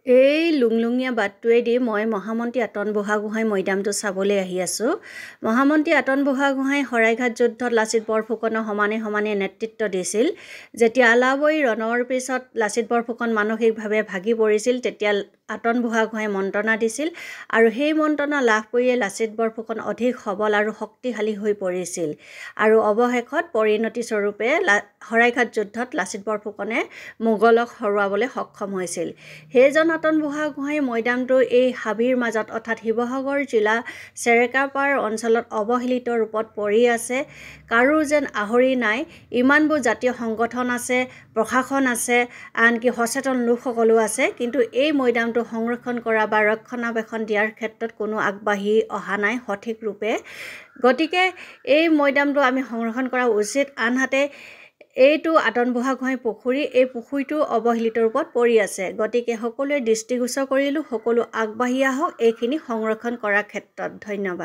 এই লুংলুঙীয়া বাটটোৱেদি মই মহামন্ত্ৰী আতন বুঢ়াগোহাঁই মৈদামটো চাবলৈ আহি আছোঁ। মহামন্ত্ৰী আতন বুঢ়াগোহাঁই শৰাইঘাট যুদ্ধত লাচিত বৰফুকনৰ সমানে সমানে নেতৃত্ব দিছিল। যেতিয়া আলাবৈ ৰণৰ পিছত লাচিত বৰফুকন মানসিকভাৱে ভাগি পৰিছিল, তেতিয়া আতন বুঢ়াগোহাঁই মন্ত্ৰণা দিছিল আৰু সেই মন্ত্ৰণা লাভ কৰিয়ে লাচিত বৰফুকন অধিক সবল আৰু শক্তিশালী হৈ পৰিছিল। আৰু অৱশেষত পৰিণতি স্বৰূপে শৰাইঘাট যুদ্ধত লাচিত বৰফুকনে মোগলক হৰুৱাবলৈ সক্ষম হৈছিল। সেইজন আতন বুঢ়াগোহাঁই মৈদামটো এই হাবিৰ মাজত অৰ্থাৎ শিৱসাগৰ জিলা চেৰেকাপাৰ অঞ্চলত অৱহেলিত ৰূপত পৰি আছে। কাৰো যেন আহৰি নাই। ইমানবোৰ জাতীয় সংগঠন আছে, প্ৰশাসন আছে, আনকি সচেতন লোকসকলো আছে, কিন্তু এই মৈদামটো সংৰক্ষণ কৰা বা ৰক্ষণাবেক্ষণ দিয়াৰ ক্ষেত্ৰত কোনো আগবাঢ়ি অহা নাই সঠিক ৰূপে। গতিকে এই মৈদামটো আমি সংৰক্ষণ কৰা উচিত। আনহাতে এইটো আতন বুঢ়াগোহাঁই পুখুৰী, এই পুখুৰীটো অৱহেলিত ৰূপত পৰি আছে। গতিকে সকলোৱে দৃষ্টিগোচৰ কৰিলোঁ, সকলো আগবাঢ়ি আহক এইখিনি সংৰক্ষণ কৰাৰ ক্ষেত্ৰত। ধন্যবাদ।